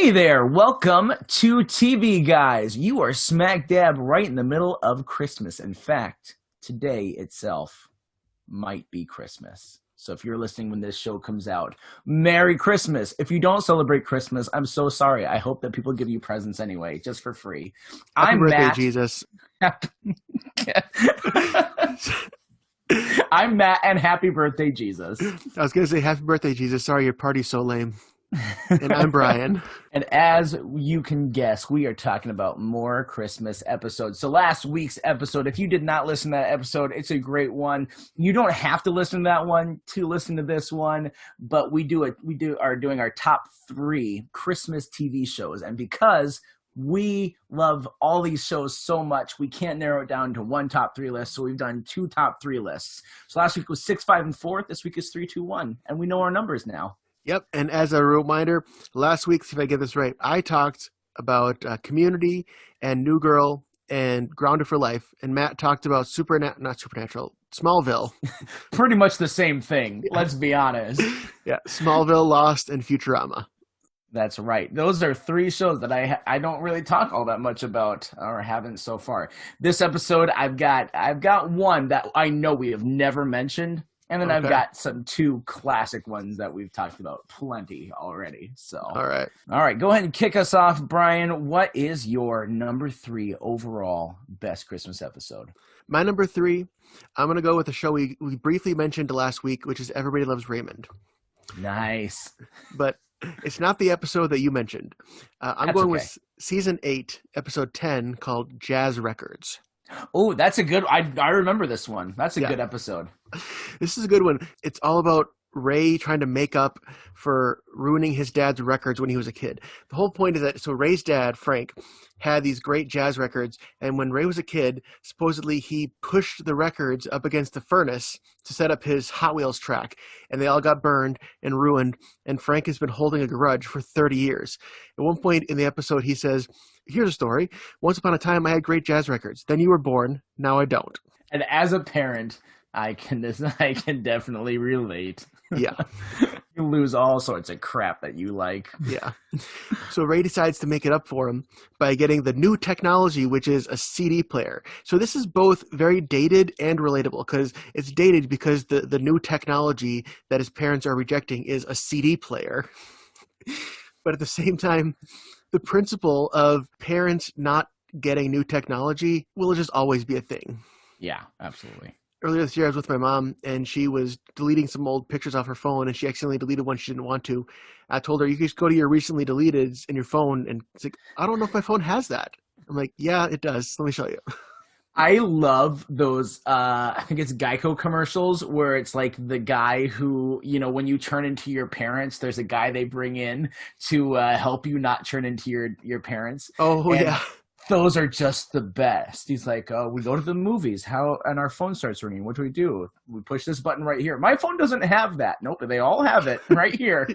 Hey there, welcome to TV Guys. You are smack dab right in the middle of Christmas. In fact, today itself might be Christmas. So if you're listening when this show comes out, Merry Christmas. If you don't celebrate Christmas, I'm so sorry. I hope that people give you presents anyway, just for free. Happy I'm birthday, Matt. Jesus. I'm Matt, and happy birthday, Jesus. I was going to say happy birthday, Jesus. Sorry, your party's so lame. And I'm Brian. And as you can guess, we are talking about more Christmas episodes. So last week's episode, if you did not listen to that episode, it's a great one. You don't have to listen to that one to listen to this one, but we are doing our top 3 Christmas TV shows. And because we love all these shows so much, we can't narrow it down to one top 3 list. So we've done 2 top 3 lists. So last week was 6, 5, and 4. This week is 3, 2, 1. And we know our numbers now. Yep, and as a reminder, last week, see if I get this right, I talked about Community and New Girl and Grounded for Life, and Matt talked about Smallville. Pretty much the same thing, let's be honest. Yeah, Smallville, Lost, and Futurama. That's right. Those are 3 shows that I don't really talk all that much about, or haven't so far. This episode, I've got one that I know we have never mentioned. And then I've got 2 classic ones that we've talked about plenty already. So, all right, go ahead and kick us off, Brian. What is your number 3 overall best Christmas episode? My number 3, I'm going to go with a show we briefly mentioned last week, which is Everybody Loves Raymond. Nice. But it's not the episode that you mentioned. I'm going with season 8, episode 10, called Jazz Records. Oh, that's a good. I remember this one. That's a good episode. This is a good one. It's all about Ray trying to make up for ruining his dad's records when he was a kid. The whole point is that Ray's dad, Frank, had these great jazz records, and when Ray was a kid, supposedly he pushed the records up against the furnace to set up his Hot Wheels track, and they all got burned and ruined, and Frank has been holding a grudge for 30 years. At one point in the episode, he says, "Here's a story. Once upon a time, I had great jazz records. Then you were born. Now I don't." And as a parent, I can definitely relate. Yeah. You lose all sorts of crap that you like. Yeah. So Ray decides to make it up for him by getting the new technology, which is a CD player. So this is both very dated and relatable, because it's dated because the new technology that his parents are rejecting is a CD player. But at the same time, the principle of parents not getting new technology will just always be a thing. Yeah, absolutely. Earlier this year, I was with my mom, and she was deleting some old pictures off her phone, and she accidentally deleted one she didn't want to. I told her, "You can just go to your recently deleteds in your phone," and it's like, "I don't know if my phone has that." I'm like, "Yeah, it does. Let me show you." I love those, I think it's Geico commercials, where it's like the guy who, when you turn into your parents, there's a guy they bring in to help you not turn into your parents. Oh, and yeah. Those are just the best. He's like, "Oh, we go to the movies. And our phone starts ringing. What do? We push this button right here. My phone doesn't have that." Nope, they all have it right here.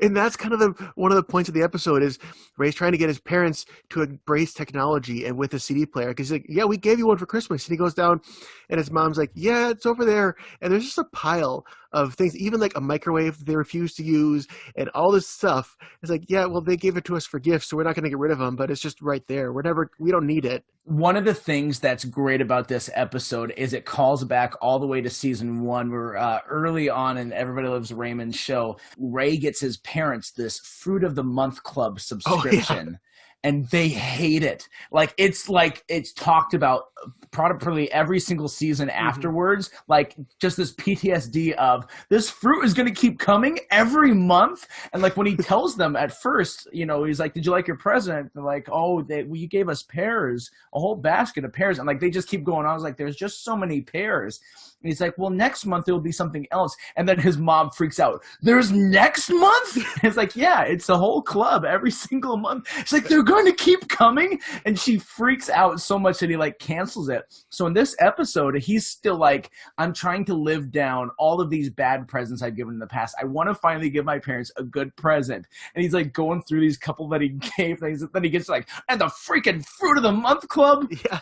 And that's kind of one of the points of the episode is Ray's trying to get his parents to embrace technology and with a CD player. Because he's like, "Yeah, we gave you one for Christmas." And he goes down and his mom's like, "Yeah, it's over there." And there's just a pile of things, even like a microwave they refuse to use and all this stuff. It's like, yeah, well, they gave it to us for gifts, so we're not going to get rid of them, but it's just right there. We don't need it. One of the things that's great about this episode is it calls back all the way to season 1, where early on in Everybody Loves Raymond's show, Ray gets his parents this Fruit of the Month Club subscription. Oh, yeah. And they hate it. It's talked about probably every single season afterwards. Like, just this PTSD of this fruit is going to keep coming every month. And like when he tells them at first, he's like, "Did you like your present?" They're like, "Oh, you gave us pears, a whole basket of pears." And like they just keep going on. I was like, "There's just so many pears." And he's like, "Well, next month there will be something else." And then his mom freaks out. "There's next month?" It's like, yeah, it's a whole club every single month. She's like, "They're going to keep coming?" And she freaks out so much that he like cancels it. So in this episode, he's still like, "I'm trying to live down all of these bad presents I've given in the past. I want to finally give my parents a good present." And he's like going through these couple that he gave things. Then he gets like, "And the freaking Fruit of the Month Club." Yeah.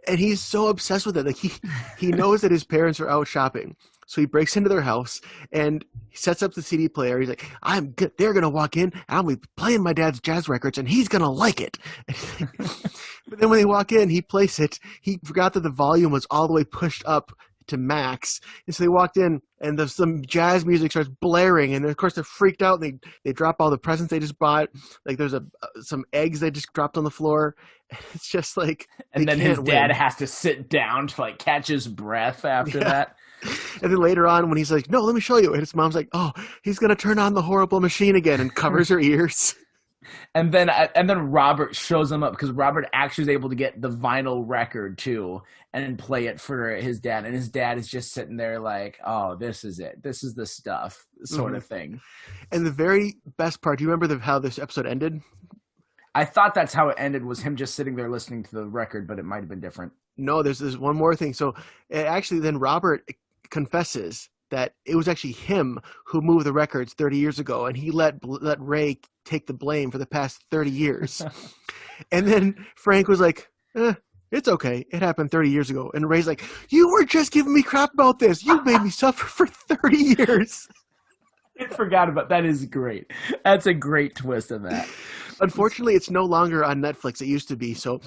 And he's so obsessed with it. Like he knows that his parents are out shopping. So he breaks into their house and he sets up the CD player. He's like, they're going to walk in, and I'll be playing my dad's jazz records, and he's going to like it. But then when they walk in, he plays it. He forgot that the volume was all the way pushed up to max. And so they walked in, and some jazz music starts blaring, and of course they're freaked out. And they drop all the presents they just bought. Like there's some eggs they just dropped on the floor. It's just like, and then his dad has to sit down to like catch his breath after that. And then later on, when he's like, "No, let me show you," and his mom's like, "Oh, he's gonna turn on the horrible machine again," and covers her ears. And then Robert shows him up, because Robert actually is able to get the vinyl record too and play it for his dad. And his dad is just sitting there like, "Oh, this is it. This is the stuff," sort of thing. And the very best part, do you remember how this episode ended? I thought that's how it ended, was him just sitting there listening to the record, but it might have been different. No, there's one more thing. So actually then Robert confesses that it was actually him who moved the records 30 years ago, and he let Ray take the blame for the past 30 years. And then Frank was like, it's okay. It happened 30 years ago. And Ray's like, "You were just giving me crap about this. You made me suffer for 30 years. I forgot about that. Is great. That's a great twist of that. Unfortunately, it's no longer on Netflix. It used to be. So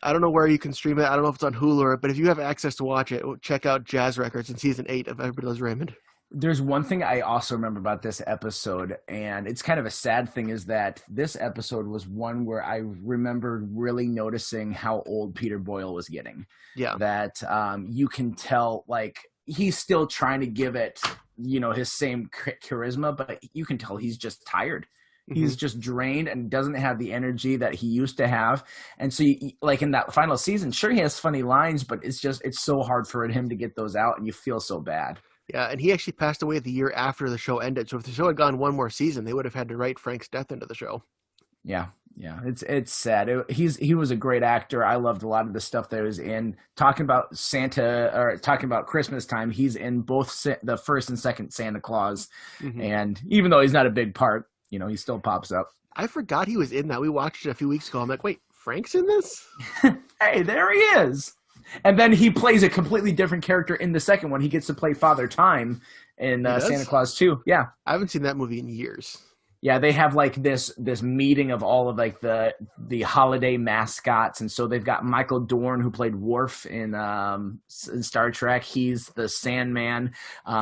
I don't know where you can stream it. I don't know if it's on Hulu, but if you have access to watch it, check out Jazz Records in season 8 of Everybody Loves Raymond. There's one thing I also remember about this episode, and it's kind of a sad thing, is that this episode was one where I remember really noticing how old Peter Boyle was getting. Yeah. That you can tell, like, he's still trying to give it, his same charisma, but you can tell he's just tired. He's just drained and doesn't have the energy that he used to have. And so, like in that final season, sure, he has funny lines, but it's so hard for him to get those out, and you feel so bad. Yeah, and he actually passed away the year after the show ended. So if the show had gone one more season, they would have had to write Frank's death into the show. Yeah, it's sad. He was a great actor. I loved a lot of the stuff that he was in. Talking about Santa, or talking about Christmas time, he's in both the first and second Santa Claus. And even though he's not a big part, he still pops up. I forgot he was in that. We watched it a few weeks ago. I'm like, wait, Frank's in this? Hey, there he is. And then he plays a completely different character in the second one. He gets to play Father Time in Santa Claus 2. Yeah. I haven't seen that movie in years. Yeah, they have like this meeting of all of like the holiday mascots, and so they've got Michael Dorn, who played Worf in Star Trek. He's the Sandman.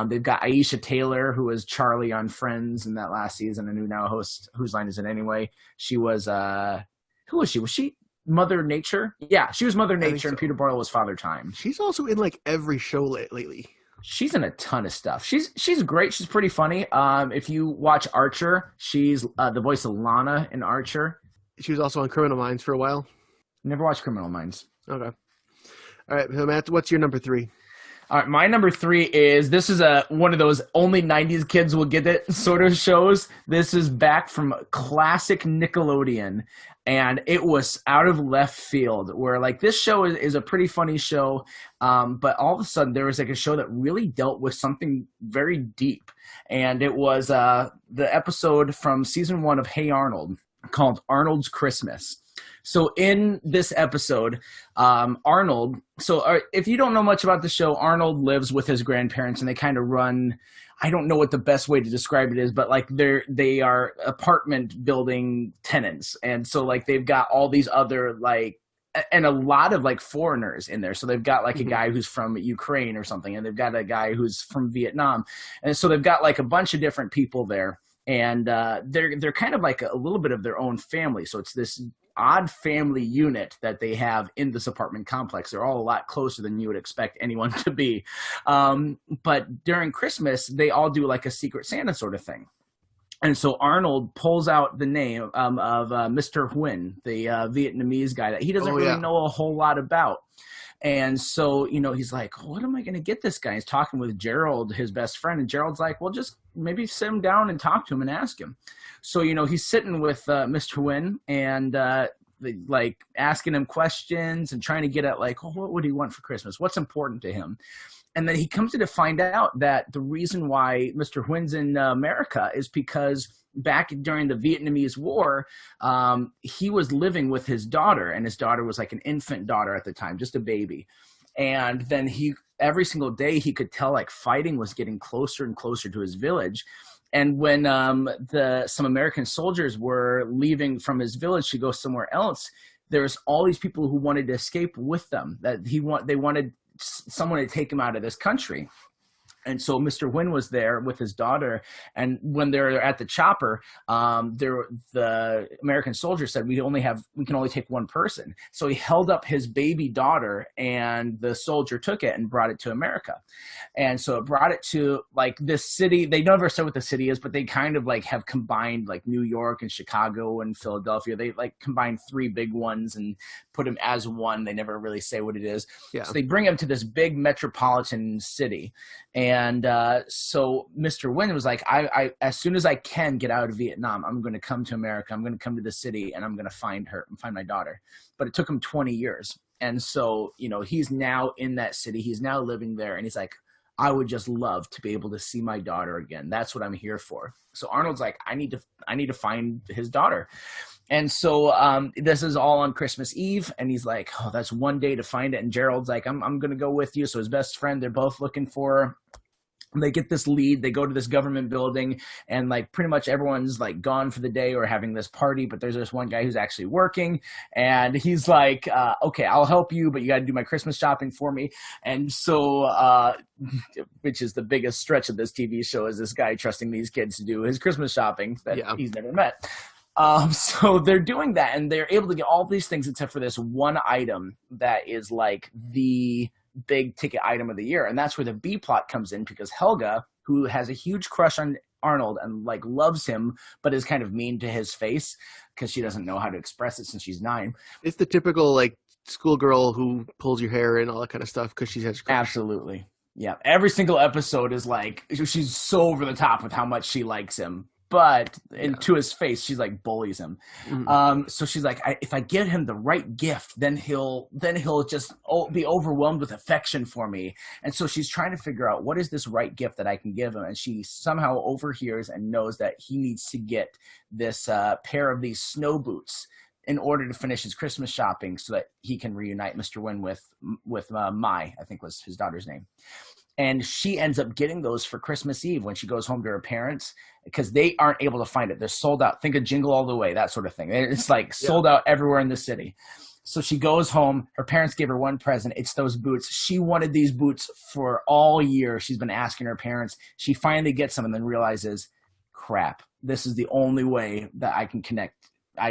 They've got Aisha Taylor, who was Charlie on Friends in that last season, and who now hosts Whose Line Is It Anyway? She was who was she? Was she Mother Nature? Yeah, she was Mother Nature, and Peter Boyle was Father Time. She's also in like every show lately. She's in a ton of stuff. She's great. She's pretty funny. If you watch Archer, she's the voice of Lana in Archer. She was also on Criminal Minds for a while. Never watched Criminal Minds. Okay. All right, so Matt, what's your number 3? All right, my number 3 is, this is one of those only 90s kids will get it sort of shows. This is back from classic Nickelodeon, and it was out of left field, where like this show is a pretty funny show, but all of a sudden there was like a show that really dealt with something very deep, and it was the episode from season 1 of Hey Arnold called Arnold's Christmas. So in this episode, Arnold, if you don't know much about the show, Arnold lives with his grandparents, and they kind of run, I don't know what the best way to describe it is, but like they are apartment building tenants. And so like they've got all these other like, and a lot of like foreigners in there. So they've got like a guy who's from Ukraine or something, and they've got a guy who's from Vietnam. And so they've got like a bunch of different people there. And they're kind of like a little bit of their own family. So it's this odd family unit that they have in this apartment complex. They're all a lot closer than you would expect anyone to be. But during Christmas, they all do like a Secret Santa sort of thing. And so Arnold pulls out the name of Mr. Huynh, the Vietnamese guy that he doesn't really know a whole lot about. And so, he's like, what am I going to get this guy? He's talking with Gerald, his best friend. And Gerald's like, well, just maybe sit him down and talk to him and ask him. So, he's sitting with Mr. Huynh and like asking him questions and trying to get at like, what would he want for Christmas? What's important to him? And then he comes to find out that the reason why Mr. Huynh's in America is because back during the Vietnamese War, he was living with his daughter, and his daughter was like an infant daughter at the time, just a baby. And then he every single day he could tell like fighting was getting closer and closer to his village. And when some American soldiers were leaving from his village to go somewhere else, there was all these people who wanted to escape with them, that they wanted someone to take him out of this country. And so Mr. Wynn was there with his daughter, and when they're at the chopper, the American soldier said, we can only take one person. So he held up his baby daughter, and the soldier took it and brought it to America. And so it brought it to like this city. They never said what the city is, but they kind of like have combined like New York and Chicago and Philadelphia. They like combined three big ones and put them as one. They never really say what it is. Yeah. So they bring him to this big metropolitan city. And so Mr. Wynn was like, I as soon as I can get out of Vietnam, I'm going to come to America. I'm going to come to the city, and I'm going to find her and find my daughter. But it took him 20 years. And so, he's now in that city. He's now living there. And he's like, I would just love to be able to see my daughter again. That's what I'm here for. So Arnold's like, I need to find his daughter. And so this is all on Christmas Eve, and he's like, oh, that's one day to find it. And Gerald's like, I'm going to go with you. So his best friend, they're both looking for her. They get this lead. They go to this government building, and like pretty much everyone's like gone for the day or having this party, but there's this one guy who's actually working, and he's like, okay, I'll help you, but you got to do my Christmas shopping for me. And so, which is the biggest stretch of this TV show, is this guy trusting these kids to do his Christmas shopping that he's never met. So they're doing that, and they're able to get all these things except for this one item that is like the big ticket item of the year. And that's where the B plot comes in, because Helga, who has a huge crush on Arnold and like loves him, but is kind of mean to his face because she doesn't know how to express it since she's 9. It's the typical like schoolgirl who pulls your hair and all that kind of stuff because she has a crush. Absolutely. Yeah. Every single episode is like, she's so over the top with how much she likes him. But to his face, she's like bullies him. Mm-hmm. So she's like, if I give him the right gift, then he'll just be overwhelmed with affection for me. And so she's trying to figure out what is this right gift that I can give him. And she somehow overhears and knows that he needs to get this pair of these snow boots in order to finish his Christmas shopping, so that he can reunite Mr. Wynn with Mai, I think was his daughter's name. And she ends up getting those for Christmas Eve when she goes home to her parents, because they aren't able to find it. They're sold out. Think of Jingle All the Way, that sort of thing. It's like sold out everywhere in the city. So she goes home. Her parents gave her one present. It's those boots. She wanted these boots for all year. She's been asking her parents. She finally gets them and then realizes, crap, this is the only way that I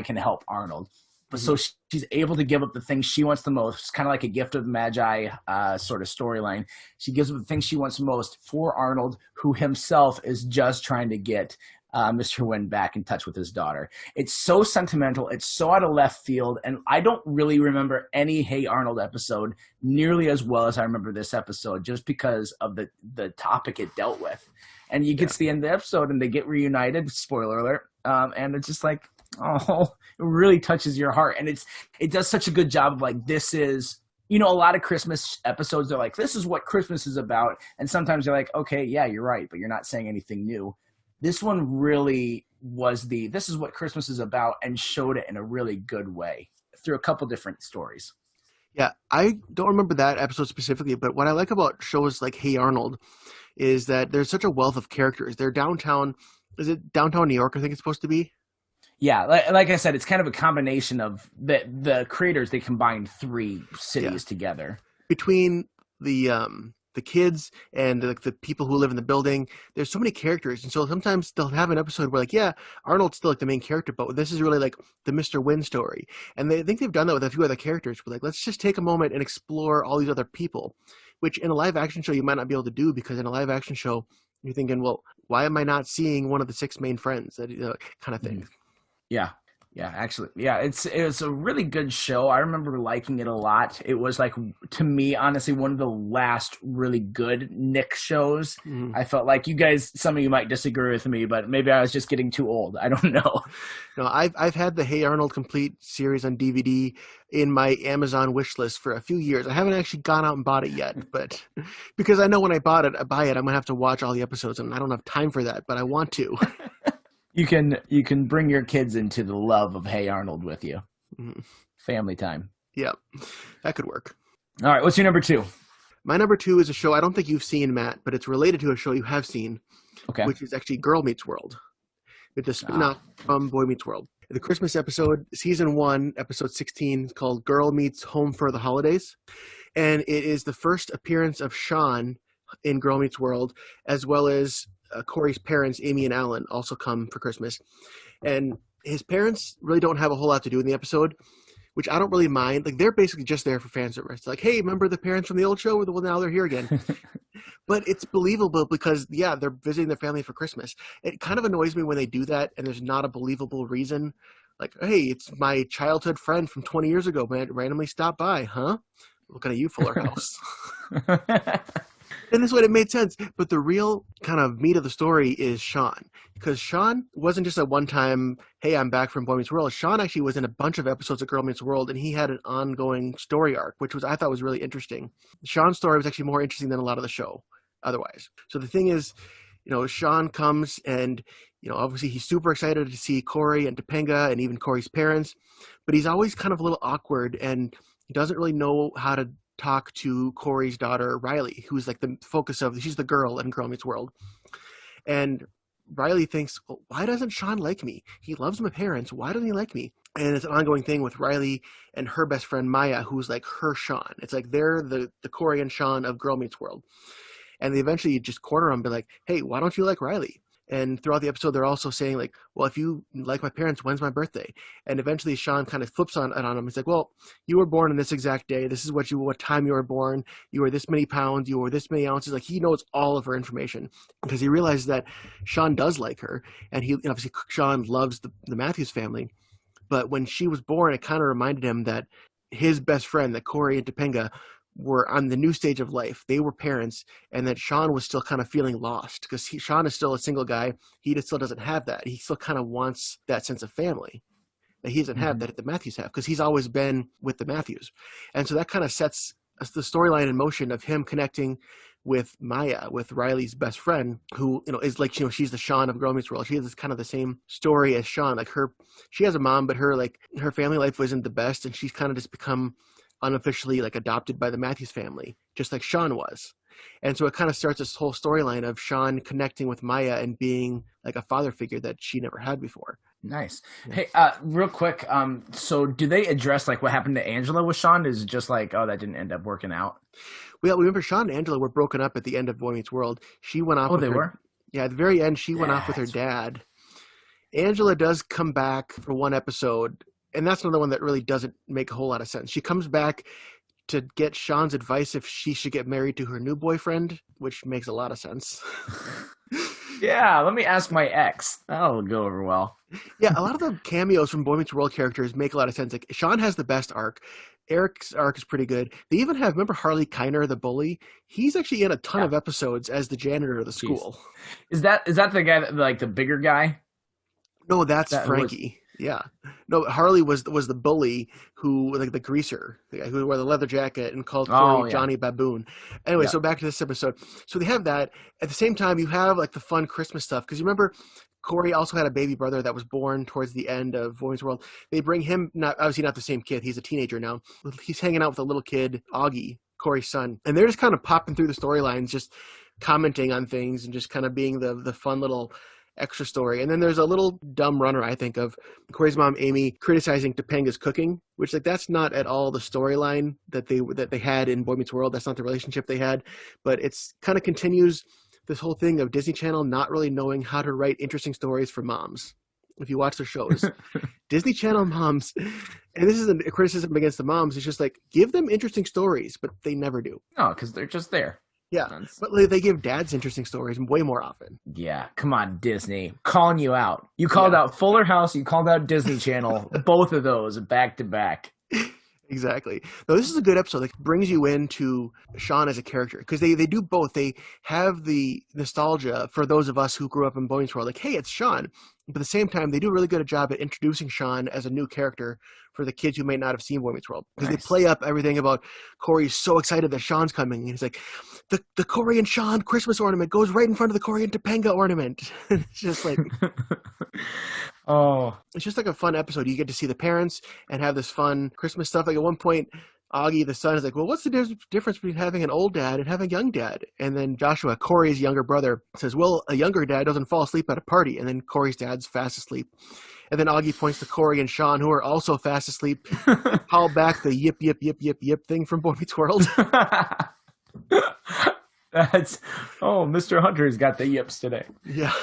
can help Arnold. So she's able to give up the things she wants the most. It's kind of like a gift of the Magi sort of storyline. She gives up the things she wants most for Arnold, who himself is just trying to get Mr. Wynn back in touch with his daughter. It's so sentimental. It's so out of left field. And I don't really remember any Hey Arnold episode nearly as well as I remember this episode, just because of the topic it dealt with. And you get to the end of the episode and they get reunited, spoiler alert, and it's just like, oh, it really touches your heart. And it does such a good job of like, this is, a lot of Christmas episodes are like, this is what Christmas is about. And sometimes you're like, okay, yeah, you're right, but you're not saying anything new. This one really was this is what Christmas is about, and showed it in a really good way through a couple different stories. Yeah, I don't remember that episode specifically, but what I like about shows like Hey Arnold is that there's such a wealth of characters. They're downtown. Is it downtown New York, I think it's supposed to be? Yeah, like I said, it's kind of a combination of the creators. They combined 3 cities together. Between the kids and the people who live in the building, there's so many characters, and so sometimes they'll have an episode where Arnold's still like the main character, but this is really like the Mr. Wynn story. And I think they've done that with a few other characters. But let's just take a moment and explore all these other people, which in a live action show you might not be able to do, because in a live action show you're thinking, well, why am I not seeing one of the 6 main friends? That kind of thing. Mm-hmm. Yeah. Yeah, actually. Yeah, it's a really good show. I remember liking it a lot. It was like, to me, honestly, one of the last really good Nick shows. Mm-hmm. I felt like some of you might disagree with me, but maybe I was just getting too old. I don't know. No, I've had the Hey Arnold complete series on DVD in my Amazon wish list for a few years. I haven't actually gone out and bought it yet, but because I know when I buy it, I'm gonna have to watch all the episodes, and I don't have time for that, but I want to. You can bring your kids into the love of Hey Arnold with you. Mm-hmm. Family time. Yeah, that could work. All right, what's your number 2? My number 2 is a show I don't think you've seen, Matt, but it's related to a show you have seen, Okay. which is actually Girl Meets World. It's a spin-off from Boy Meets World. The Christmas episode, season 1, episode 16, is called Girl Meets Home for the Holidays. And it is the first appearance of Sean in Girl Meets World, as well as Corey's parents, Amy and Alan, also come for Christmas. And his parents really don't have a whole lot to do in the episode, which I don't really mind. Like, they're basically just there for fan service. Like, hey, remember the parents from the old show? Well, now they're here again. But it's believable because, yeah, they're visiting their family for Christmas. It kind of annoys me when they do that and there's not a believable reason. Like, hey, it's my childhood friend from 20 years ago, man, randomly stopped by, huh? Looking at you, Fuller House. And this way it made sense. But the real kind of meat of the story is Sean. Because Sean wasn't just a one-time, hey, I'm back from Boy Meets World. Sean actually was in a bunch of episodes of Girl Meets World, and he had an ongoing story arc, which I thought was really interesting. Sean's story was actually more interesting than a lot of the show otherwise. So the thing is, Sean comes and, obviously he's super excited to see Corey and Topanga and even Corey's parents, but he's always kind of a little awkward and he doesn't really know how to talk to Corey's daughter, Riley, who's like the focus of, she's the girl in Girl Meets World. And Riley thinks, well, why doesn't Sean like me? He loves my parents. Why doesn't he like me? And it's an ongoing thing with Riley and her best friend, Maya, who's like her Sean. It's like they're the Corey and Sean of Girl Meets World. And they eventually just corner him and be like, hey, why don't you like Riley? And throughout the episode, they're also saying like, well, if you like my parents, when's my birthday? And eventually Sean kind of flips on him. He's like, well, you were born on this exact day. This is what time you were born. You were this many pounds. You were this many ounces. Like, he knows all of her information because he realizes that Sean does like her. And obviously Sean loves the Matthews family. But when she was born, it kind of reminded him that his best friend, that Corey and Topanga, were on the new stage of life. They were parents, and that Sean was still kind of feeling lost because Sean is still a single guy. He still doesn't have that. He still kind of wants that sense of family that he doesn't have, that the Matthews have, because he's always been with the Matthews. And so that kind of sets the storyline in motion of him connecting with Maya, with Riley's best friend, who, is like, she's the Sean of Girl Meets World. She has kind of the same story as Sean. Like, she has a mom, but her family life wasn't the best, and she's kind of just become unofficially like adopted by the Matthews family, just like Sean was. And so it kind of starts this whole storyline of Sean connecting with Maya and being like a father figure that she never had before. Nice. Hey, real quick, so do they address like what happened to Angela with Sean? Is it just like, oh, that didn't end up working out? Well, remember Sean and Angela were broken up at the end of Boy Meets World. She went off. Oh, they were? Yeah, at the very end, she went off with her dad. Angela does come back for one episode, and that's another one that really doesn't make a whole lot of sense. She comes back to get Sean's advice if she should get married to her new boyfriend, which makes a lot of sense. Yeah, let me ask my ex. That'll go over well. Yeah, a lot of the cameos from Boy Meets World characters make a lot of sense. Like, Sean has the best arc. Eric's arc is pretty good. They even have, remember Harley Kiner, the bully? He's actually in a ton of episodes as the janitor of the school. Is that the guy that, like, the bigger guy? No, that's Frankie. Yeah. No, Harley was the bully who, like, the greaser, the guy who wore the leather jacket and called Corey Johnny Baboon. Anyway, so back to this episode. So they have that. At the same time, you have, like, the fun Christmas stuff. Because you remember, Corey also had a baby brother that was born towards the end of Boy Meets World. They bring him, obviously not the same kid. He's a teenager now. He's hanging out with a little kid, Augie, Corey's son. And they're just kind of popping through the storylines, just commenting on things and just kind of being the fun little extra story. And then there's a little dumb runner, I think, of Corey's mom, Amy, criticizing Topanga's cooking, which, like, that's not at all the storyline that they had in Boy Meets World. That's not the relationship they had. But it's kind of continues this whole thing of Disney Channel not really knowing how to write interesting stories for moms. If you watch their shows, Disney Channel moms, and this isn't a criticism against the moms, it's just like, give them interesting stories, but they never do. No, because they're just there. Yeah, but they give dads interesting stories way more often. Yeah, come on, Disney. Calling you out. You called out Fuller House, you called out Disney Channel, both of those back to back. Exactly. No, this is a good episode. It brings you into Sean as a character because they do both. They have the nostalgia for those of us who grew up in Boy Meets World, like, hey, it's Sean. But at the same time, they do a really good job at introducing Sean as a new character for the kids who may not have seen Boy Meets World. Because they play up everything about Corey's so excited that Sean's coming. And he's like, the Corey and Sean Christmas ornament goes right in front of the Corey and Topanga ornament. It's just like... Oh, it's just like a fun episode. You get to see the parents and have this fun Christmas stuff. Like, at one point, Augie, the son, is like, well, what's the difference between having an old dad and having a young dad? And then Joshua, Corey's younger brother, says, well, a younger dad doesn't fall asleep at a party. And then Corey's dad's fast asleep. And then Augie points to Corey and Sean, who are also fast asleep, call back the yip, yip, yip, yip, yip thing from Boy Meets World. Mr. Hunter's got the yips today. Yeah.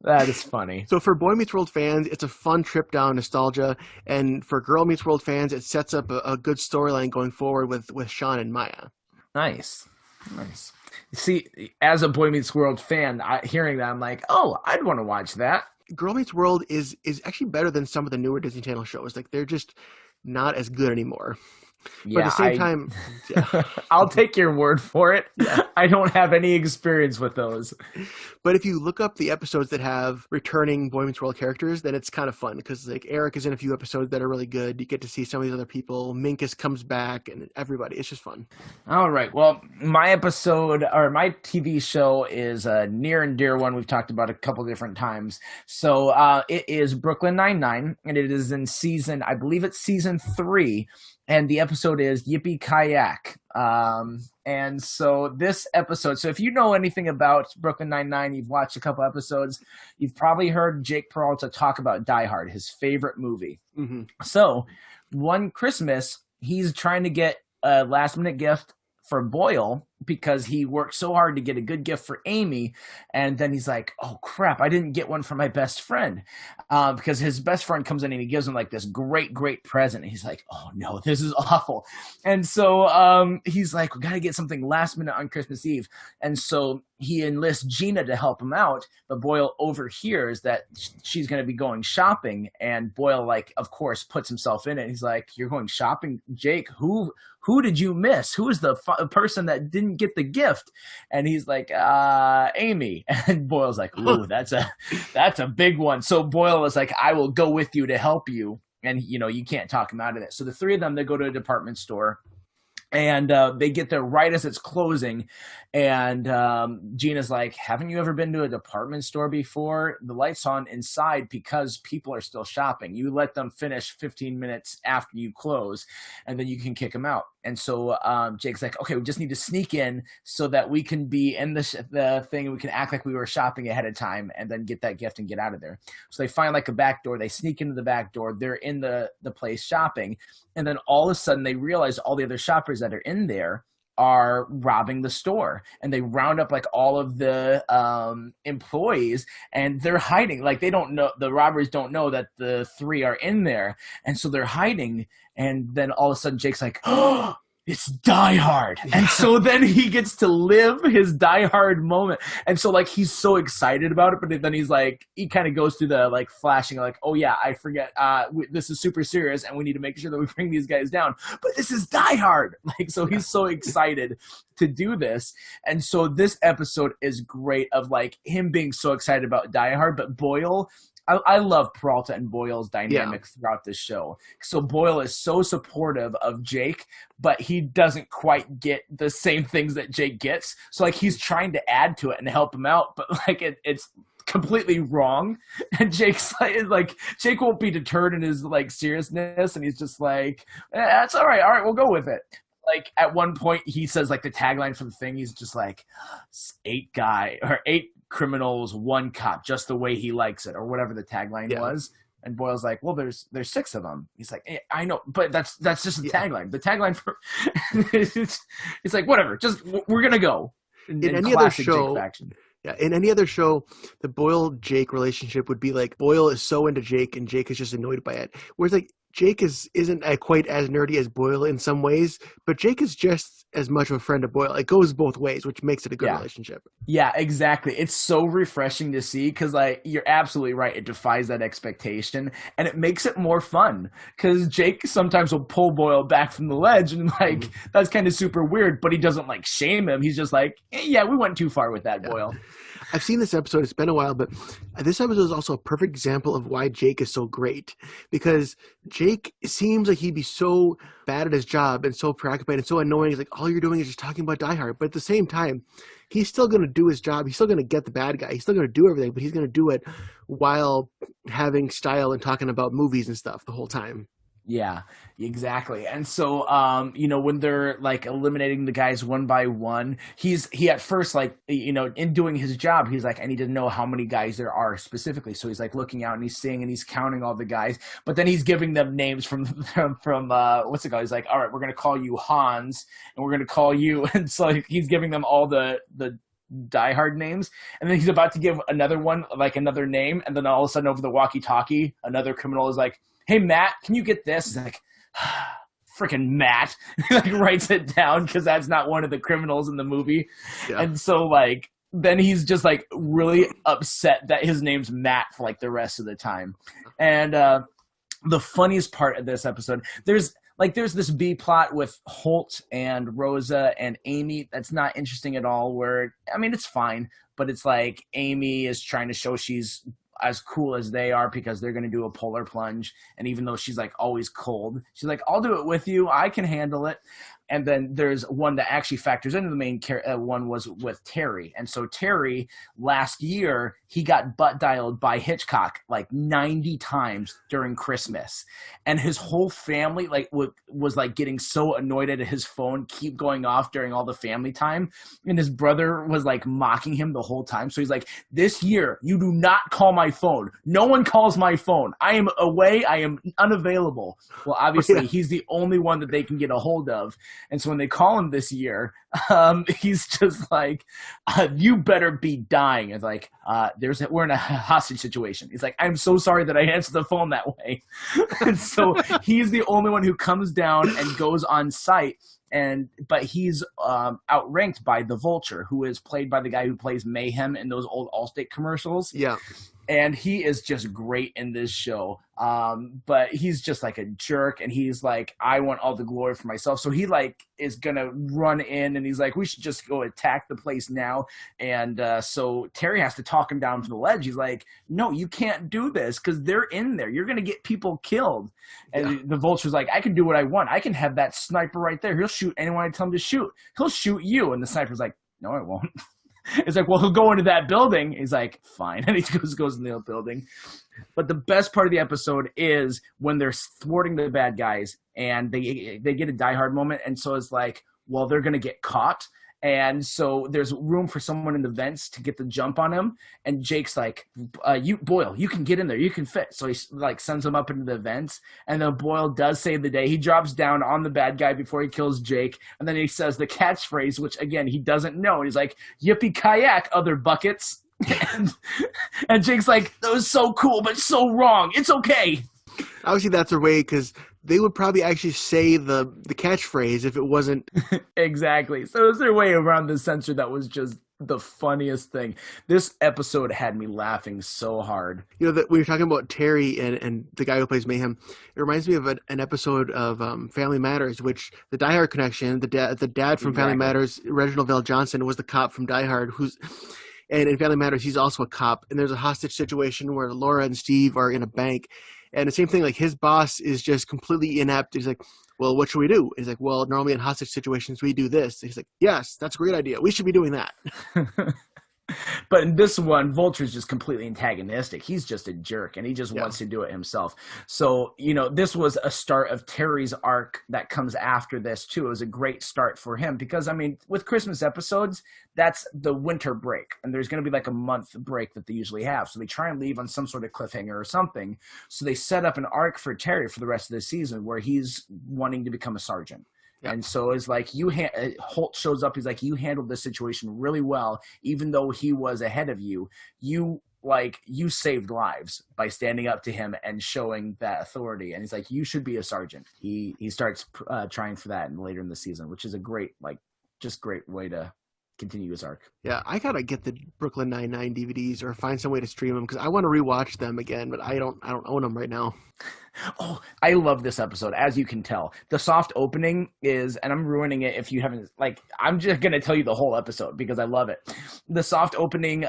That is funny. So for Boy Meets World fans, it's a fun trip down nostalgia. And for Girl Meets World fans, it sets up a good storyline going forward with Sean and Maya. Nice. See, as a Boy Meets World fan, hearing that, I'm like, oh, I'd want to watch that. Girl Meets World is actually better than some of the newer Disney Channel shows. Like, they're just not as good anymore. Yeah, but at the same time, yeah. I'll take your word for it. Yeah. I don't have any experience with those. But if you look up the episodes that have returning Boy Meets World characters, then it's kind of fun because like Eric is in a few episodes that are really good. You get to see some of these other people. Minkus comes back and everybody. It's just fun. All right. Well, my TV show is a near and dear one we've talked about a couple different times. So it is Brooklyn Nine-Nine, and it is in I believe it's season 3. And the episode is Yippee Kayak. And so this episode, so if you know anything about Brooklyn Nine-Nine, you've watched a couple episodes, you've probably heard Jake Peralta talk about Die Hard, his favorite movie. Mm-hmm. So one Christmas, he's trying to get a last-minute gift for Boyle because he worked so hard to get a good gift for Amy. And then he's like, oh, crap, I didn't get one for my best friend. Because his best friend comes in and he gives him like this great, great present. And he's like, oh, no, this is awful. And so he's like, we got to get something last minute on Christmas Eve. And so he enlists Gina to help him out. But Boyle overhears that she's going to be going shopping. And Boyle, like, of course, puts himself in it. He's like, you're going shopping? Jake, who did you miss? Who is the person that didn't get the gift? And he's like, Amy. And Boyle's like, ooh, that's a big one. So Boyle is like, I will go with you to help you. And, you can't talk him out of it. So the three of them, they go to a department store. And they get there right as it's closing. And Gina's like, haven't you ever been to a department store before? The light's on inside because people are still shopping. You let them finish 15 minutes after you close, and then you can kick them out. And so Jake's like, okay, we just need to sneak in so that we can be in the thing and we can act like we were shopping ahead of time and then get that gift and get out of there. So they find like a back door. They sneak into the back door. They're in the place shopping. And then all of a sudden they realize all the other shoppers that are in there are robbing the store, and they round up like all of the employees, and they're hiding. Like they don't know, the robbers don't know that the three are in there. And so they're hiding. And then all of a sudden Jake's like, oh, it's Die Hard. And so then he gets to live his Die Hard moment. And so like, he's so excited about it, but then he's like, he kind of goes through the like flashing, like, oh yeah, I forget, this is super serious and we need to make sure that we bring these guys down, but this is Die Hard. Like, so he's so excited to do this. And so this episode is great of like him being so excited about Die Hard, but Boyle, I love Peralta and Boyle's dynamic throughout this show. So Boyle is so supportive of Jake, but he doesn't quite get the same things that Jake gets. So like he's trying to add to it and help him out, but like it's completely wrong. And Jake's like Jake won't be deterred in his like seriousness, and he's just like, that's all right, we'll go with it. Like at one point he says like the tagline for the thing, he's just like 8 criminals, 1 cop, just the way he likes it, or whatever the tagline was. And Boyle's like, well, there's 6 of them. He's like, I know, but that's just the tagline. The tagline for it's like, whatever, just we're gonna go. In any other show, in any other show, the Boyle-Jake relationship would be like Boyle is so into Jake and Jake is just annoyed by it. Whereas like Jake isn't quite as nerdy as Boyle in some ways, but Jake is just as much of a friend of Boyle. It goes both ways, which makes it a good relationship. Yeah, exactly. It's so refreshing to see because like you're absolutely right. It defies that expectation and it makes it more fun because Jake sometimes will pull Boyle back from the ledge and like that's kind of super weird, but he doesn't like shame him. He's just like, yeah, we went too far with that, Boyle. I've seen this episode. It's been a while, but this episode is also a perfect example of why Jake is so great. Because Jake seems like he'd be so bad at his job and so preoccupied and so annoying. He's like, all you're doing is just talking about Die Hard. But at the same time, he's still going to do his job. He's still going to get the bad guy. He's still going to do everything, but he's going to do it while having style and talking about movies and stuff the whole time. Yeah, exactly. And so, when they're like eliminating the guys one by one, he at first, like, in doing his job, he's like, I need to know how many guys there are specifically. So he's like looking out and he's seeing and he's counting all the guys, but then he's giving them names from what's it called? He's like, all right, we're gonna call you Hans, and we're gonna call you, and so he's giving them all the Die Hard names, and then he's about to give another one, like another name, and then all of a sudden over the walkie-talkie, another criminal is like, hey, Matt, can you get this? He's like, freaking Matt. He like writes it down because that's not one of the criminals in the movie. Yeah. And so like then he's just like really upset that his name's Matt for like the rest of the time. And the funniest part of this episode, there's this B plot with Holt and Rosa and Amy that's not interesting at all, where, I mean, it's fine, but it's like Amy is trying to show she's as cool as they are because they're going to do a polar plunge. And even though she's like always cold, she's like, I'll do it with you. I can handle it. And then there's one that actually factors into the main one was with Terry. And so Terry, last year, he got butt dialed by Hitchcock like 90 times during Christmas. And his whole family like was like getting so annoyed at his phone keep going off during all the family time. And his brother was like mocking him the whole time. So he's like, this year, you do not call my phone. No one calls my phone. I am away. I am unavailable. Well, obviously, he's the only one that they can get a hold of. And so when they call him this year, he's just like, you better be dying. It's like, we're in a hostage situation. He's like, I'm so sorry that I answered the phone that way. And so he's the only one who comes down and goes on site. But he's outranked by the Vulture, who is played by the guy who plays Mayhem in those old Allstate commercials. Yeah. And he is just great in this show. But he's just like a jerk, and he's like, I want all the glory for myself. So he like is gonna run in, and he's like, we should just go attack the place now. And so Terry has to talk him down from the ledge. He's like, no, you can't do this because they're in there. You're gonna get people killed. And the Vulture's like, I can do what I want. I can have that sniper right there. He'll shoot anyone I tell him to shoot. He'll shoot you. And the sniper's like, no, I won't. It's like, well, he'll go into that building. He's like, fine. And he goes in the building. But the best part of the episode is when they're thwarting the bad guys and they get a Die Hard moment. And so it's like, well, they're going to get caught. And so there's room for someone in the vents to get the jump on him. And Jake's like, Boyle, you can get in there. You can fit. So he like sends him up into the vents. And then Boyle does save the day. He drops down on the bad guy before he kills Jake. And then he says the catchphrase, which again, he doesn't know. He's like, yippee kayak, other buckets. And Jake's like, that was so cool, but so wrong. It's okay. Obviously, that's their way because they would probably actually say the catchphrase if it wasn't. Exactly. So it's their way around the censor that was just the funniest thing. This episode had me laughing so hard. You know, that when you're talking about Terry and the guy who plays Mayhem, it reminds me of an episode of Family Matters, which the Die Hard connection, the dad from Family Matters, Reginald VelJohnson, was the cop from Die Hard, and in Family Matters, he's also a cop. And there's a hostage situation where Laura and Steve are in a bank. And the same thing, like his boss is just completely inept. He's like, well, what should we do? He's like, well, normally in hostage situations, we do this. He's like, yes, that's a great idea. We should be doing that. But in this one, Vulture's just completely antagonistic. He's just a jerk, and he just wants to do it himself. So, this was a start of Terry's arc that comes after this, too. It was a great start for him because, I mean, with Christmas episodes, that's the winter break, and there's going to be like a month break that they usually have. So they try and leave on some sort of cliffhanger or something. So they set up an arc for Terry for the rest of the season where he's wanting to become a sergeant. Yep. And so it's like Holt shows up. He's like, you handled this situation really well, even though he was ahead of you. You saved lives by standing up to him and showing that authority. And he's like, you should be a sergeant. He starts trying for that later in the season, which is a great way to continue his arc. Yeah, I gotta get the Brooklyn Nine-Nine DVDs or find some way to stream them because I want to rewatch them again, but I don't own them right now. Oh, I love this episode, as you can tell. The soft opening is, and I'm ruining it if you haven't, I'm just going to tell you the whole episode because I love it. The soft opening,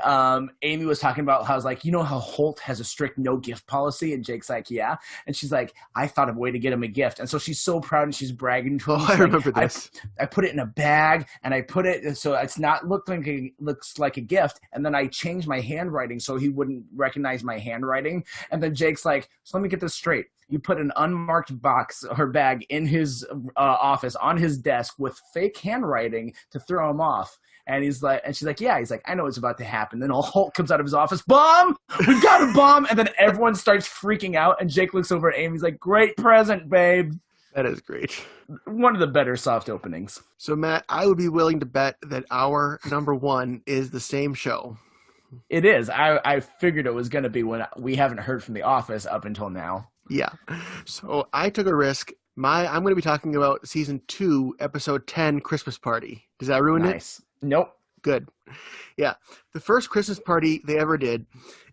Amy was talking about how, how Holt has a strict no gift policy? And Jake's like, yeah. And she's like, I thought of a way to get him a gift. And so she's so proud and she's bragging to him. I remember this. I put it in a bag and I put it so it's not looks like a gift. And then I changed my handwriting so he wouldn't recognize my handwriting. And then Jake's like, so let me get this straight. You put an unmarked box or bag in his office on his desk with fake handwriting to throw him off. And he's like, and she's like, yeah. He's like, I know what's about to happen. Then Hulk comes out of his office, bomb! We got a bomb! And then everyone starts freaking out. And Jake looks over at Amy. He's like, great present, babe. That is great. One of the better soft openings. So, Matt, I would be willing to bet that our number one is the same show. It is. I figured it was going to be when we haven't heard from The Office up until now. Yeah. So I took a risk. I'm going to be talking about season 2, episode 10, Christmas Party. Does that ruin it? Nope. Good. Yeah. The first Christmas party they ever did,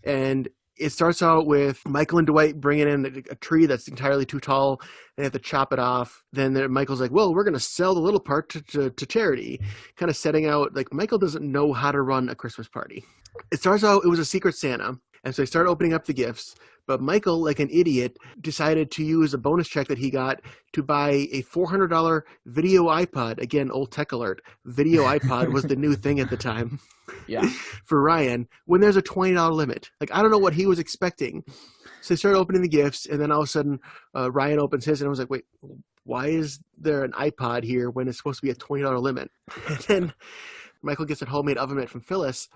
and it starts out with Michael and Dwight bringing in a tree that's entirely too tall. They have to chop it off. Then Michael's like, well, we're going to sell the little part to charity, kind of setting out, like, Michael doesn't know how to run a Christmas party. It starts out, it was a Secret Santa. And so they start opening up the gifts. But Michael, like an idiot, decided to use a bonus check that he got to buy a $400 video iPod. Again, old tech alert. Video iPod was the new thing at the time. Yeah. For Ryan, when there's a $20 limit. Like, I don't know what he was expecting. So they started opening the gifts, and then all of a sudden, Ryan opens his, and I was like, wait, why is there an iPod here when it's supposed to be a $20 limit? And then Michael gets a homemade oven mitt from Phyllis,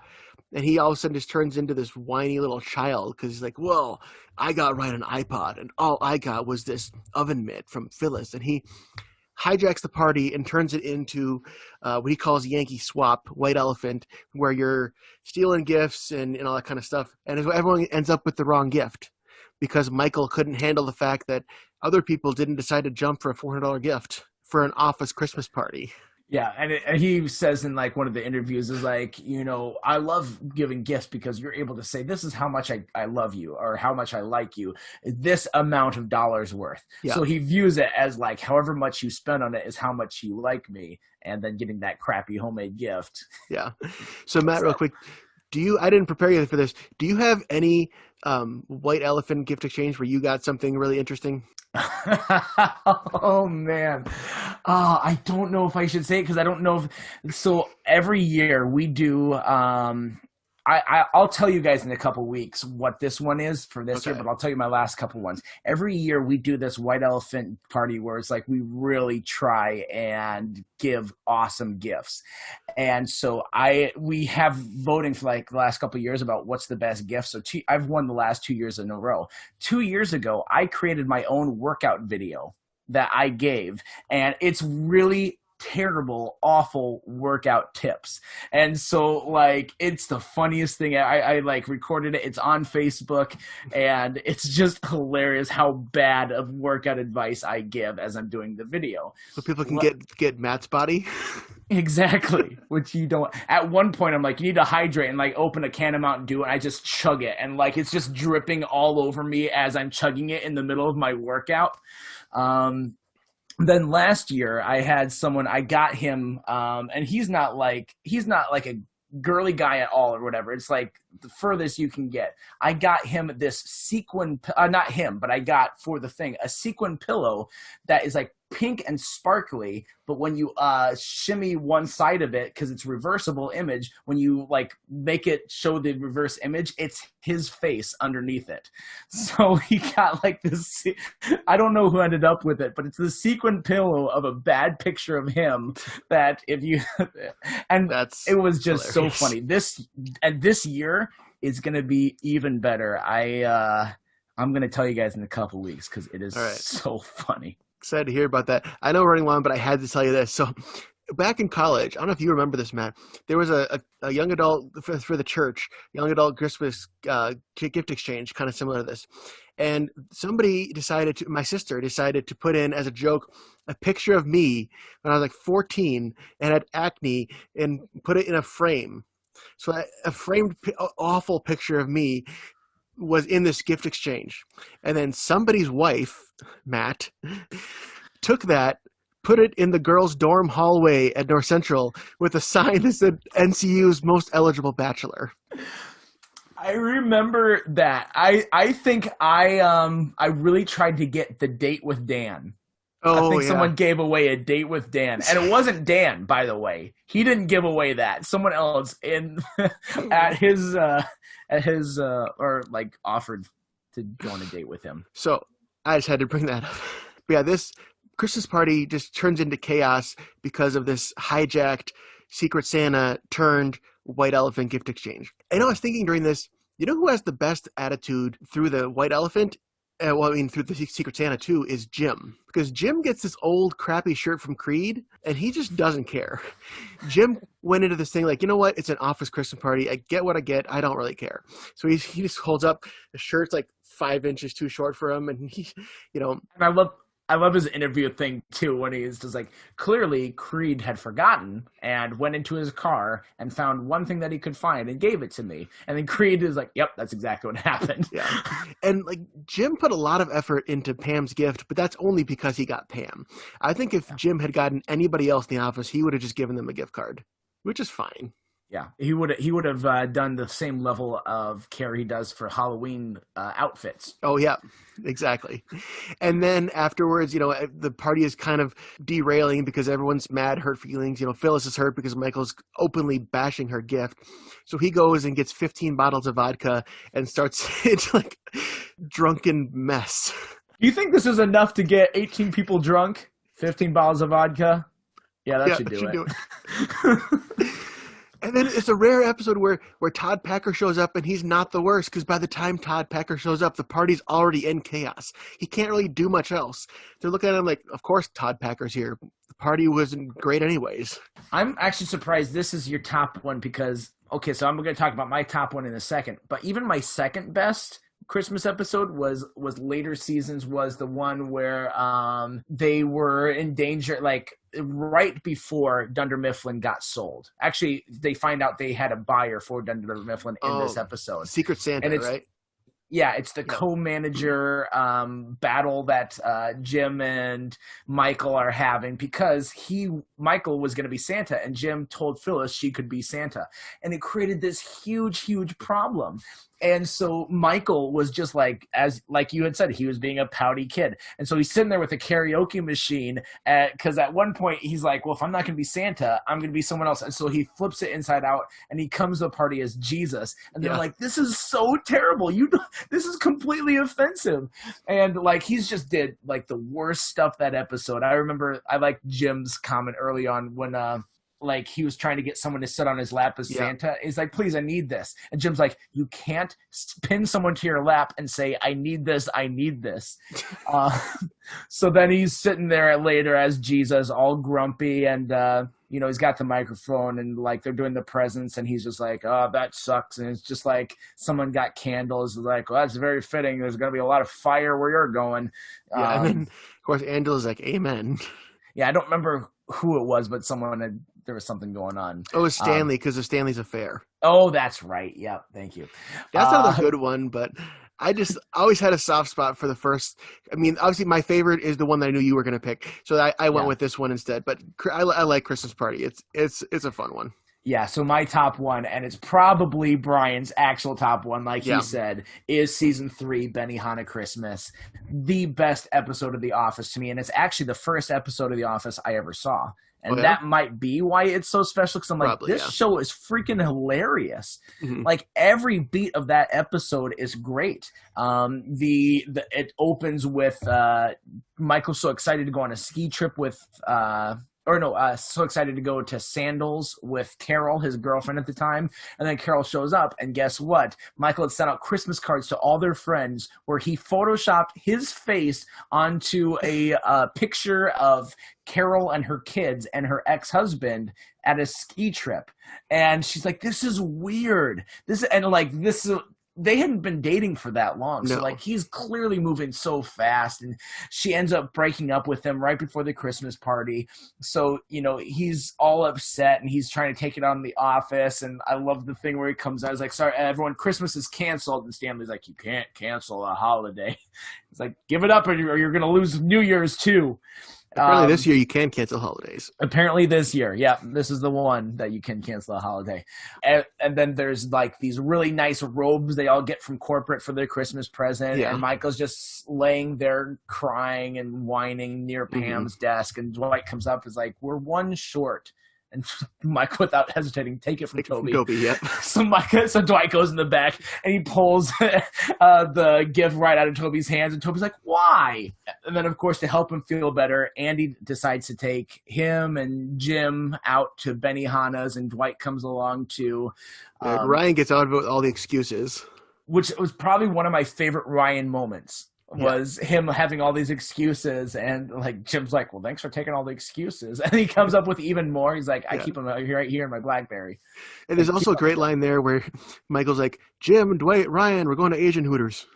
and he all of a sudden just turns into this whiny little child because he's like, well, I got Ryan an iPod, and all I got was this oven mitt from Phyllis. And he hijacks the party and turns it into what he calls Yankee Swap, White Elephant, where you're stealing gifts and all that kind of stuff. And everyone ends up with the wrong gift because Michael couldn't handle the fact that other people didn't decide to jump for a $400 gift for an office Christmas party. Yeah, and he says in like one of the interviews is like, you know, I love giving gifts because you're able to say, this is how much I love you or how much I like you, this amount of dollars worth. Yeah. So he views it as like however much you spend on it is how much you like me, and then getting that crappy homemade gift. Yeah. So Matt, real quick, I didn't prepare you for this. Do you have any White Elephant gift exchange where you got something really interesting? Oh man, I don't know if I should say it because I don't know if. So every year we do. I'll tell you guys in a couple weeks what this one is for this year, but I'll tell you my last couple ones. Every year we do this White Elephant party where it's like we really try and give awesome gifts. And so we have voting for like the last couple of years about what's the best gift. So I've won the last 2 years in a row. 2 years ago, I created my own workout video that I gave, and it's really terrible, awful workout tips. And so like it's the funniest thing. I like recorded it. It's on Facebook, and it's just hilarious how bad of workout advice I give as I'm doing the video. So people can get Matt's body. Exactly. Which you don't. At one point I'm like, you need to hydrate, and like open a can of Mountain Dew, and I just chug it, and like it's just dripping all over me as I'm chugging it in the middle of my workout. Then last year I had someone, I got him, and he's not like a girly guy at all or whatever. It's like the furthest you can get. I got him this sequin, not him, but I got for the thing, a sequin pillow that is like pink and sparkly, but when you shimmy one side of it, because it's reversible image, when you like make it show the reverse image, it's his face underneath it. So he got like this, I don't know who ended up with it, but it's the sequin pillow of a bad picture of him that if you and it was just hilarious. So funny. This year is gonna be even better. I'm gonna tell you guys in a couple weeks because it is so funny. Excited to hear about that. I know we're running long, but I had to tell you this. So back in college, I don't know if you remember this, Matt, there was a young adult for the church, young adult Christmas gift exchange, kind of similar to this. And my sister decided to put in as a joke a picture of me when I was like 14 and had acne and put it in a frame. So a framed awful picture of me was in this gift exchange. And then somebody's wife, Matt, took that, put it in the girls' dorm hallway at North Central with a sign that said NCU's most eligible bachelor. I remember that. I think I really tried to get the date with Dan. I think someone gave away a date with Dan, and it wasn't Dan, by the way. He didn't give away that. Someone else or like offered to go on a date with him. So I just had to bring that up. But yeah, this Christmas party just turns into chaos because of this hijacked Secret Santa turned White Elephant gift exchange. And I was thinking during this, you know who has the best attitude through the White Elephant? Through the Secret Santa too, is Jim. Because Jim gets this old crappy shirt from Creed, and he just doesn't care. Jim went into this thing like, you know what? It's an office Christmas party. I get what I get. I don't really care. So he just holds up the shirt's like 5 inches too short for him, and he, And I love his interview thing too, when he's just like, clearly Creed had forgotten and went into his car and found one thing that he could find and gave it to me. And then Creed is like, yep, that's exactly what happened. Yeah. And like Jim put a lot of effort into Pam's gift, but that's only because he got Pam. I think if Jim had gotten anybody else in the office, he would have just given them a gift card, which is fine. Yeah, he would have done the same level of care he does for Halloween outfits. Oh yeah, exactly. And then afterwards, the party is kind of derailing because everyone's mad, hurt feelings. Phyllis is hurt because Michael's openly bashing her gift. So he goes and gets 15 bottles of vodka and starts into like drunken mess. Do you think this is enough to get 18 people drunk? 15 bottles of vodka? Yeah, that should do it. And then it's a rare episode where Todd Packer shows up and he's not the worst, because by the time Todd Packer shows up, the party's already in chaos. He can't really do much else. They're looking at him like, of course Todd Packer's here. The party wasn't great anyways. I'm actually surprised this is your top one because, okay, so I'm going to talk about my top one in a second. But even my second best Christmas episode was later seasons, was the one where they were in danger, like right before Dunder Mifflin got sold. Actually, they find out they had a buyer for Dunder Mifflin in this episode. Secret Santa, right? Yeah, it's the co-manager battle that Jim and Michael are having, because Michael was going to be Santa and Jim told Phyllis she could be Santa. And it created this huge, huge problem. And so Michael was just like you had said, he was being a pouty kid. And so he's sitting there with a karaoke machine because at one point he's like, well, if I'm not going to be Santa, I'm going to be someone else. And so he flips it inside out and he comes to the party as Jesus. And they're like, this is so terrible. This is completely offensive. And like, he's just did like the worst stuff that episode. I remember I liked Jim's comment early on when like he was trying to get someone to sit on his lap as Santa. He's like, please, I need this. And Jim's like, you can't pin someone to your lap and say, I need this, I need this. So then he's sitting there later as Jesus, all grumpy, and he's got the microphone and like they're doing the presents, and he's just like, oh, that sucks. And it's just like someone got candles, like, well, that's very fitting. There's going to be a lot of fire where you're going. Yeah, and then, of course, Angela's like, amen. Yeah, I don't remember who it was, but there was something going on. Oh, it was Stanley, because of Stanley's affair. Oh, that's right. Yeah, thank you. That's not a good one, but I always had a soft spot for the first. I mean, obviously my favorite is the one that I knew you were going to pick, so I went with this one instead. But I like Christmas Party. It's a fun one. Yeah, so my top one, and it's probably Brian's actual top one, like he said, is season 3, Benihana Christmas, the best episode of The Office to me, and it's actually the first episode of The Office I ever saw. And that might be why it's so special, because I'm like, this show is freaking hilarious. Mm-hmm. Like, every beat of that episode is great. It opens with Michael so excited to go on a ski trip with so excited to go to Sandals with Carol, his girlfriend at the time. And then Carol shows up, and guess what? Michael had sent out Christmas cards to all their friends where he photoshopped his face onto a picture of Carol and her kids and her ex-husband at a ski trip. And she's like, this is weird. They hadn't been dating for that long. No. So, like, he's clearly moving so fast. And she ends up breaking up with him right before the Christmas party. So, he's all upset, and he's trying to take it on the office. And I love the thing where he comes out. He's like, sorry, everyone, Christmas is canceled. And Stanley's like, you can't cancel a holiday. He's like, give it up or you're going to lose New Year's too. Apparently this year you can cancel holidays. Apparently this year. Yeah, this is the one that you can cancel a holiday. And then there's like these really nice robes they all get from corporate for their Christmas present. Yeah. And Michael's just laying there crying and whining near Pam's desk. And Dwight comes up and is like, we're one short. And Mike, without hesitating, take it from Toby. Yep. So Dwight goes in the back and he pulls the gift right out of Toby's hands, and Toby's like, "Why?" And then, of course, to help him feel better, Andy decides to take him and Jim out to Benihana's, and Dwight comes along too. Ryan gets out of it with all the excuses, which was probably one of my favorite Ryan moments. Was him having all these excuses, and like Jim's like, "Well, thanks for taking all the excuses," and he comes up with even more. He's like, "I keep them right here in my BlackBerry." And there's also a great line there where Michael's like, "Jim, Dwight, Ryan, we're going to Asian Hooters."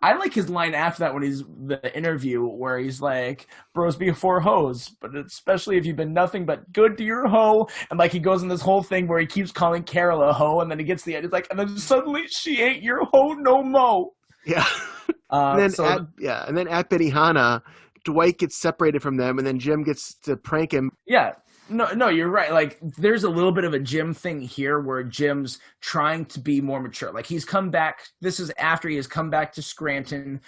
I like his line after that when he's the interview where he's like, "Bros before hoes, but especially if you've been nothing but good to your hoe." And like he goes in this whole thing where he keeps calling Carol a hoe, and then he gets to the end, he's like, "And then suddenly she ain't your hoe no mo." Yeah. And then at Benihana, Dwight gets separated from them, and then Jim gets to prank him. Yeah. No, you're right. Like, there's a little bit of a Jim thing here where Jim's trying to be more mature. Like, he's come back. This is after he has come back to Scranton.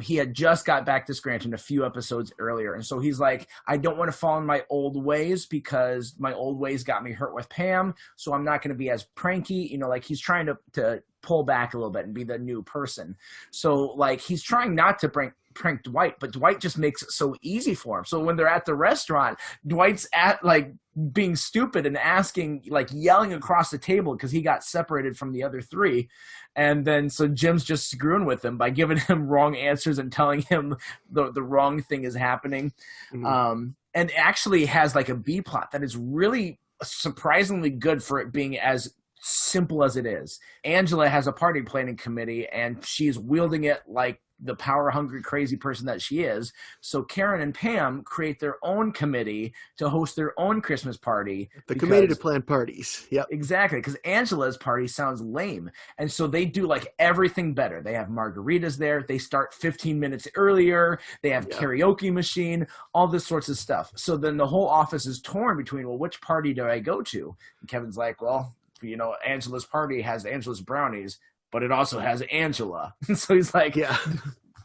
He had just got back to Scranton a few episodes earlier. And so he's like, I don't want to fall in my old ways because my old ways got me hurt with Pam. So I'm not going to be as pranky. You know, like, he's trying to pull back a little bit and be the new person. So, like, he's trying not to prank Dwight, but Dwight just makes it so easy for him. So when they're at the restaurant, Dwight's at like being stupid and asking, like yelling across the table because he got separated from the other three. And then so Jim's just screwing with him by giving him wrong answers and telling him the wrong thing is happening. And actually has like a B plot that is really surprisingly good for it being as simple as it is. Angela has a party planning committee and she's wielding it like the power-hungry, crazy person that she is. So Karen and Pam create their own committee to host their own Christmas party. The committee to plan parties. Yep. Exactly, because Angela's party sounds lame. And so they do like everything better. They have margaritas there. They start 15 minutes earlier. They have karaoke machine, all this sorts of stuff. So then the whole office is torn between, well, which party do I go to? And Kevin's like, well, you know, Angela's party has Angela's brownies, but it also has Angela. So he's like,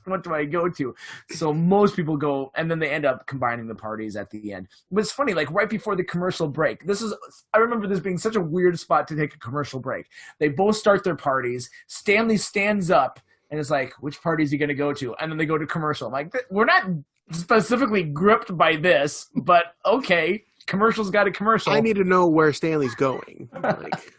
what do I go to? So most people go, and then they end up combining the parties at the end. But it's funny, like right before the commercial break, I remember this being such a weird spot to take a commercial break. They both start their parties. Stanley stands up and is like, which party is he going to go to? And then they go to commercial. I'm like, we're not specifically gripped by this, but okay, commercial's got a commercial. I need to know where Stanley's going. Like...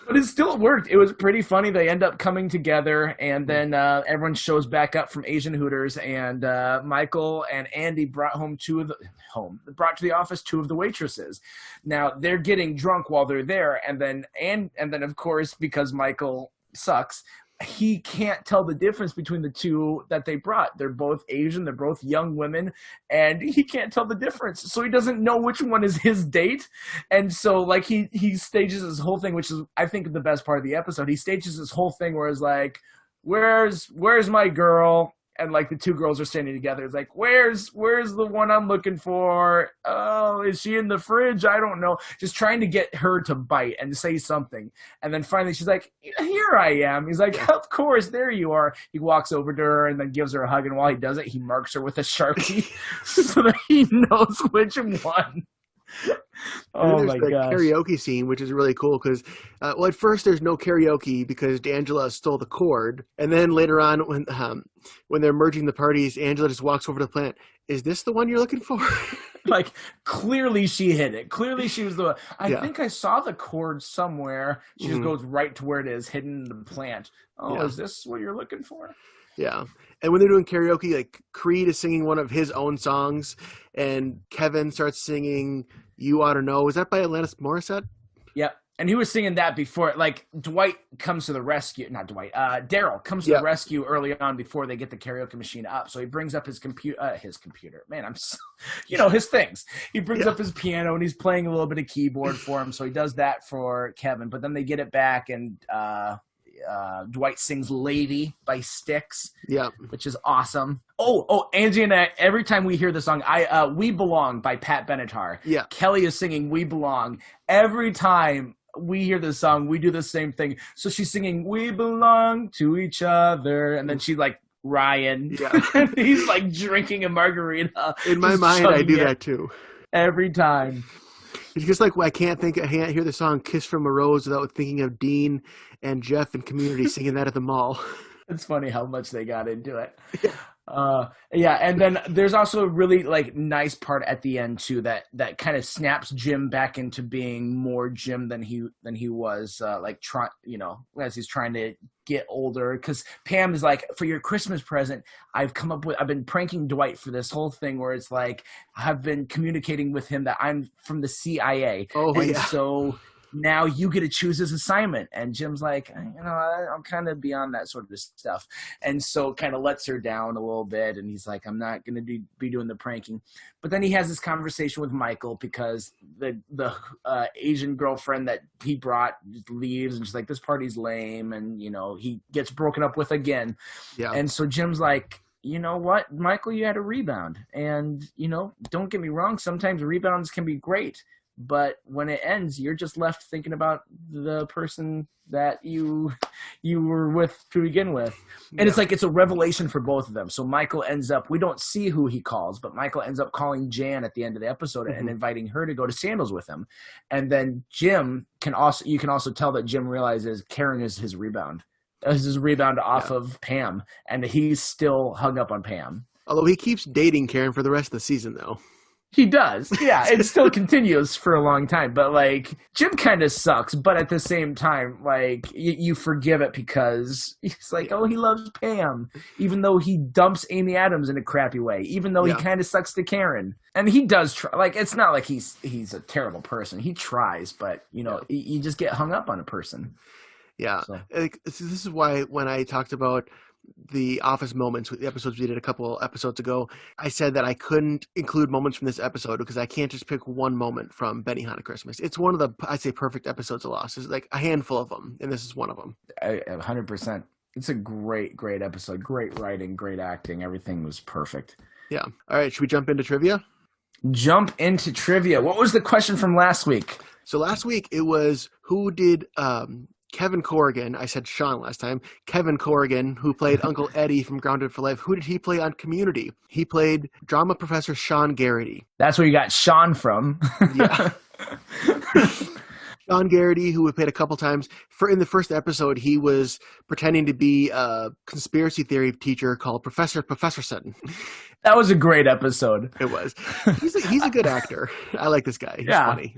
But it still worked. It was pretty funny. They end up coming together, and then everyone shows back up from Asian Hooters, and Michael and Andy brought to the office two of the waitresses. Now they're getting drunk while they're there, and then of course, because Michael sucks, he can't tell the difference between the two that they brought. They're both Asian. They're both young women, and he can't tell the difference. So he doesn't know which one is his date. And so like he stages this whole thing, which is, I think, the best part of the episode. He stages this whole thing where it's like, where's my girl? And like the two girls are standing together. It's like, where's the one I'm looking for? Oh, is she in the fridge? I don't know. Just trying to get her to bite and say something. And then finally she's like, here I am. He's like, of course, there you are. He walks over to her and then gives her a hug. And while he does it, he marks her with a Sharpie so that he knows which one. Oh my gosh. Karaoke scene, which is really cool because, well, at first there's no karaoke because Angela stole the cord, and then later on when they're merging the parties, Angela just walks over to the plant. Is this the one you're looking for? Like, clearly she hit it. Clearly she was the one. I think I saw the cord somewhere. She just goes right to where it is, hidden in the plant. Oh, is this what you're looking for? Yeah. And when they're doing karaoke, like Creed is singing one of his own songs, and Kevin starts singing You Ought to Know. Is that by Alanis Morissette? Yep. And he was singing that before, like, Dwight comes to the rescue. Not Dwight. Daryl comes to the rescue early on before they get the karaoke machine up. So he brings up his computer. Man, I'm so, his things. He brings up his piano, and he's playing a little bit of keyboard for him. So he does that for Kevin. But then they get it back, and Dwight sings Lady by Styx, which is awesome. Oh, Angie and I, every time we hear the song, We Belong by Pat Benatar. Yeah. Kelly is singing We Belong. Every time we hear this song, we do the same thing. So she's singing We Belong to Each Other, and then she's like, Ryan. Yeah. And he's like drinking a margarita. In my mind, I do that too. Every time. It's just like I can't hear the song "Kiss from a Rose" without thinking of Dean and Jeff in Community singing that at the mall. It's funny how much they got into it. Yeah, and then there's also a really like nice part at the end too that kind of snaps Jim back into being more Jim than he was as he's trying to get older, because Pam is like, for your Christmas present, I've been pranking Dwight for this whole thing where it's like I've been communicating with him that I'm from the CIA. So now you get to choose his assignment. And Jim's like, I'm kind of beyond that sort of stuff. And so kind of lets her down a little bit. And he's like, I'm not going to be doing the pranking. But then he has this conversation with Michael because the Asian girlfriend that he brought just leaves. And she's like, this party's lame. And, he gets broken up with again. Yeah. And so Jim's like, you know what, Michael, you had a rebound. And, don't get me wrong. Sometimes rebounds can be great. But when it ends, you're just left thinking about the person that you were with to begin with. And It's like it's a revelation for both of them. So Michael ends up, we don't see who he calls, but Michael ends up calling Jan at the end of the episode and inviting her to go to Sandals with him. And then you can also tell that Jim realizes Karen is his rebound. This is his rebound off of Pam. And he's still hung up on Pam. Although he keeps dating Karen for the rest of the season, though. He does. Yeah, it still continues for a long time. But, Jim kind of sucks. But at the same time, you forgive it because he's like, oh, he loves Pam. Even though he dumps Amy Adams in a crappy way. Even though he kind of sucks to Karen. And he does try. It's not like he's a terrible person. He tries. But, you just get hung up on a person. Yeah. So this is why when I talked about the Office moments, the episodes we did a couple episodes ago, I said that I couldn't include moments from this episode because I can't just pick one moment from Benihana Christmas. It's one of the, I'd say, perfect episodes of Lost. There's like a handful of them, and this is one of them. 100%. It's a great episode. Great writing, great acting. Everything was perfect. Yeah. All right. Should we jump into trivia? Jump into trivia. What was the question from last week? So last week it was, who did Kevin Corrigan, I said Sean last time, Kevin Corrigan, who played Uncle Eddie from Grounded for Life, who did he play on Community? He played drama professor Sean Garrity. That's where you got Sean from. Yeah. Sean Garrity, who we played a couple times. In the first episode, he was pretending to be a conspiracy theory teacher called Professor Sutton. That was a great episode. It was. He's a good actor. I like this guy. He's funny.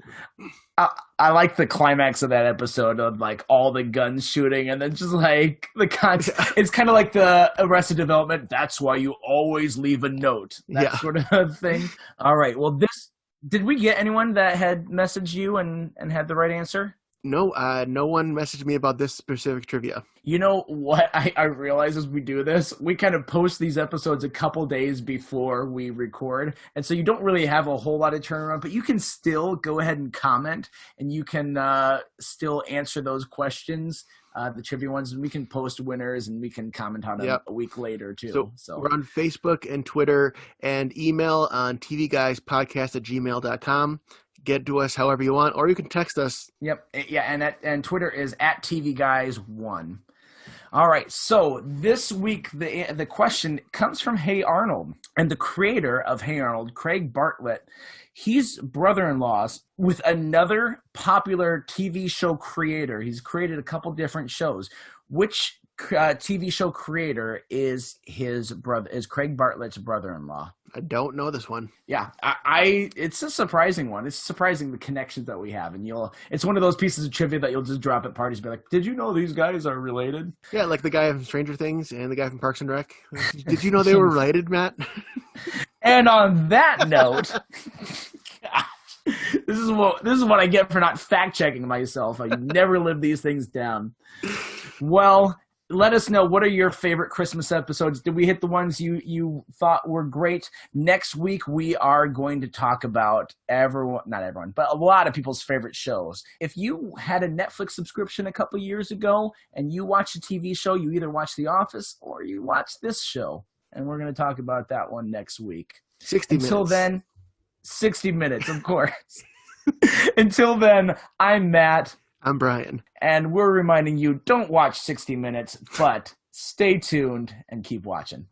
I like the climax of that episode of all the guns shooting and then just it's kind of like the Arrested Development. That's why you always leave a note. That sort of thing. All right. Well, did we get anyone that had messaged you and had the right answer? No, no one messaged me about this specific trivia. You know what I realize as we do this? We kind of post these episodes a couple days before we record, and so you don't really have a whole lot of turnaround, but you can still go ahead and comment, and you can still answer those questions, the trivia ones, and we can post winners, and we can comment on them a week later, too. So we're on Facebook and Twitter, and email on tvguyspodcast@gmail.com. Get to us however you want, or you can text us. Yep. Yeah, and Twitter is @tvguys1. All right. So this week, the question comes from Hey Arnold, and the creator of Hey Arnold, Craig Bartlett, he's brother-in-law with another popular TV show creator. He's created a couple different shows. Which TV show creator is Craig Bartlett's brother-in-law? I don't know this one. Yeah, it's a surprising one. It's surprising the connections that we have, and it's one of those pieces of trivia that you'll just drop at parties, and be like, "Did you know these guys are related?" Yeah, like the guy from Stranger Things and the guy from Parks and Rec. Did you know they were related, Matt? And on that note, this is what I get for not fact checking myself. I never live these things down. Well, let us know, what are your favorite Christmas episodes? Did we hit the ones you thought were great? Next week, we are going to talk about not everyone, but a lot of people's favorite shows. If you had a Netflix subscription a couple years ago and you watched a TV show, you either watched The Office or you watched this show. And we're going to talk about that one next week. 60 minutes. Until then, 60 minutes, of course. Until then, I'm Matt. I'm Brian. And we're reminding you, don't watch 60 Minutes, but stay tuned and keep watching.